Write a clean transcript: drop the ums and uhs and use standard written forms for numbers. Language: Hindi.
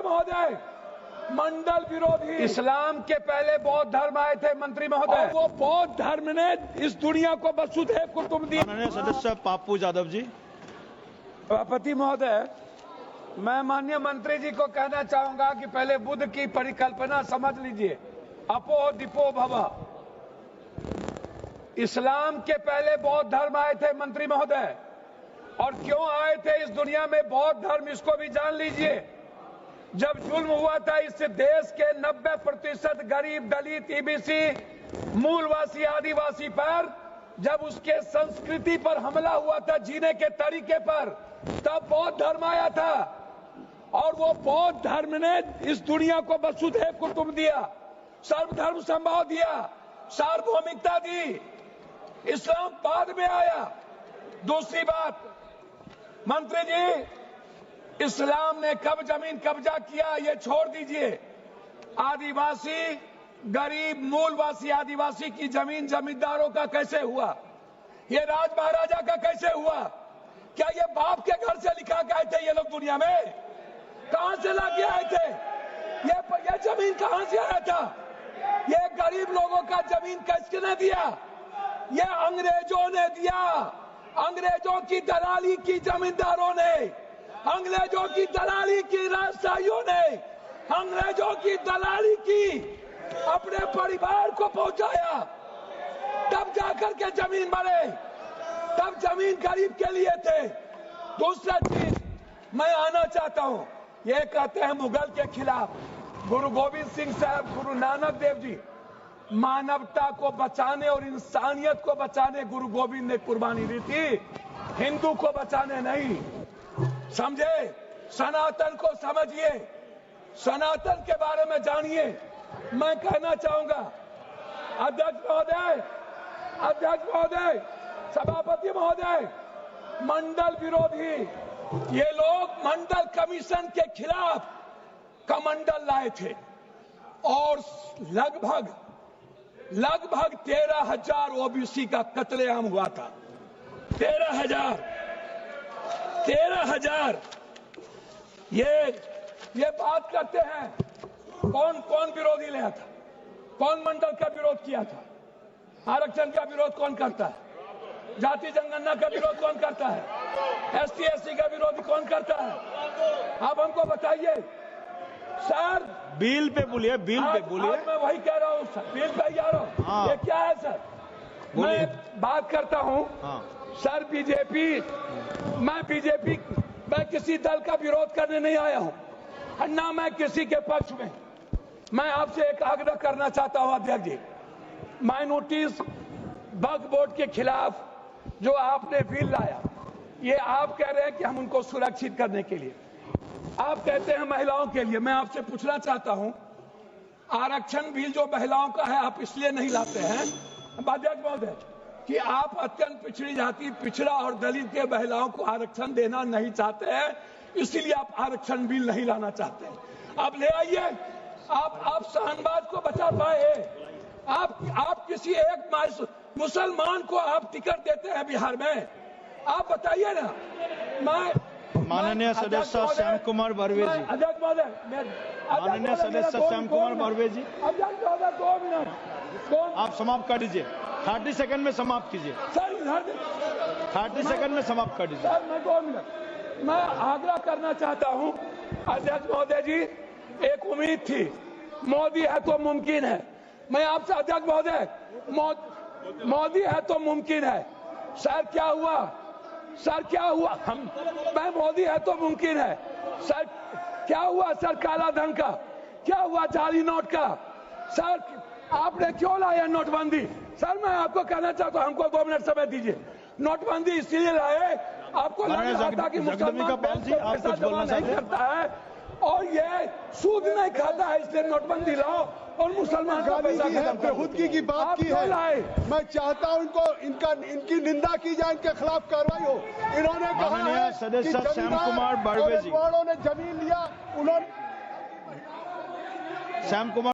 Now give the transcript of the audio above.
महोदय, मंडल विरोधी इस्लाम के पहले बौद्ध धर्म आए थे मंत्री महोदय। वो बौद्ध धर्म ने इस दुनिया को वसुधैव कुटुंबकम। माननीय सदस्य पाप्पू यादव जी। सभापति महोदय, मैं माननीय मंत्री जी को कहना चाहूंगा कि पहले बुद्ध की परिकल्पना समझ लीजिए, अपो दिपो भव। इस्लाम के पहले बौद्ध धर्म आए थे मंत्री महोदय, और क्यों आए थे इस दुनिया में बौद्ध धर्म, इसको भी जान लीजिए। जब जुल्म हुआ था इस देश के 90% गरीब, दलित, ईबीसी, मूलवासी, आदिवासी पर, जब उसके संस्कृति पर हमला हुआ था, जीने के तरीके पर, तब बौद्ध धर्म आया था। और वो बौद्ध धर्म ने इस दुनिया को वसुधैव कुटुंबकम दिया, सर्वधर्म समभाव दिया, सार्वभौमिकता दी। इस्लाम बाद में आया। दूसरी बात, मंत्री जी, इस्लाम ने कब जमीन कब्जा किया ये छोड़ दीजिए। आदिवासी, गरीब, मूलवासी आदिवासी की जमीन जमींदारों का कैसे हुआ? ये राज महाराजा का कैसे हुआ? क्या ये बाप के घर से लिखा के आए थे ये लोग दुनिया में? कहां से लाके आए थे? ये जमीन कहां से आया था? ये गरीब लोगों का जमीन किसने दिया? ये अंग्रेजों ने दिया। अंग्रेजों की दलाली की जमींदारों ने, अंग्रेजों की दलाली की राजशाहियों ने, अंग्रेजों की दलाली की अपने परिवार को पहुंचाया, तब जाकर के जमीन बने, तब जमीन गरीब के लिए थे। दूसरा चीज मैं आना चाहता हूं, ये कहते हैं मुगल के खिलाफ। गुरु गोविंद सिंह साहब, गुरु नानक देव जी, मानवता को बचाने और इंसानियत को बचाने गुरु गोविंद ने कुर्बानी दी थी, हिंदू को बचाने नहीं। समझे? सनातन को समझिए, सनातन के बारे में जानिए। मैं कहना चाहूंगा, अध्यक्ष महोदय, सभापति महोदय, मंडल विरोधी ये लोग मंडल कमीशन के खिलाफ कमंडल लाए थे, और लगभग 13,000 ओबीसी का कत्लेआम हुआ था। 13,000 ये बात करते हैं। कौन विरोधी लाया था? कौन मंडल का विरोध किया था? आरक्षण का विरोध कौन करता है? जाति जनगणना का विरोध कौन करता है? ST/SC का विरोध कौन करता है? आप हमको बताइए सर। बिल पे बोलिए, बिल पे बोलिए। मैं वही कह रहा हूँ सर, बिल पे जा रहा हूँ। हाँ। ये क्या है सर? मैं बात करता हूँ। हाँ। सर मैं किसी दल का विरोध करने नहीं आया हूँ, ना मैं किसी के पक्ष में। मैं आपसे एक आग्रह करना चाहता हूँ अध्यक्ष जी, माइनॉरिटीज वक्फ बोर्ड के खिलाफ जो आपने बिल लाया, ये आप कह रहे हैं कि हम उनको सुरक्षित करने के लिए, आप कहते हैं महिलाओं के लिए। मैं आपसे पूछना चाहता हूं, आरक्षण बिल जो महिलाओं का है आप इसलिए नहीं लाते हैं अध्यक्ष महोदय कि आप अत्यंत पिछड़ी जाति, पिछड़ा और दलित के महिलाओं को आरक्षण देना नहीं चाहते हैं, इसीलिए आप आरक्षण बिल नहीं लाना चाहते हैं। आप ले आइए। आप शाहनवाज को बचा पाए। आप किसी एक मुसलमान को आप टिकट देते हैं बिहार में? आप बताइए ना। माननीय सदस्य श्याम कुमार बर्वे जी। अध्यक्ष महोदय, माननीय सदस्य श्याम कुमार बर्वे जी, अध्यक्ष महोदय 2 मिनट आप समाप्त कर दीजिए। 30 सेकंड में समाप्त कीजिए सर। 30 सेकंड में समाप्त कर दीजिए सर। मैं 2 मिनट मैं आग्रह करना चाहता हूं अध्यक्ष महोदय जी। एक उम्मीद थी, मोदी है तो मुमकिन है। मैं आपसे अध्यक्ष महोदय, मोदी है तो मुमकिन है। सर क्या हुआ? मैं मोदी है तो मुमकिन है। सर क्या हुआ? सर काला धन का क्या हुआ? जाली नोट का? सर आपने क्यों लाया नोटबंदी? सर मैं आपको कहना चाहता हूं, हमको 2 मिनट समय दीजिए। नोटबंदी इसलिए लाए, आपको लग रहा था कि मुसलमान पैसा जमा नहीं करता है और ये सूद नहीं खाता है, इसलिए नोटबंदी लाओ और मुसलमान का पैसा खत्म कर। खुदकी की बात की है। मैं चाहता हूं इनकी निंदा की जाए, इनके खिलाफ कार्रवाई हो। इन्होंने कहा है सदस्य श्याम कुमार बर्वे जी, ने जमीन लिया, उन्होंने श्याम कुमार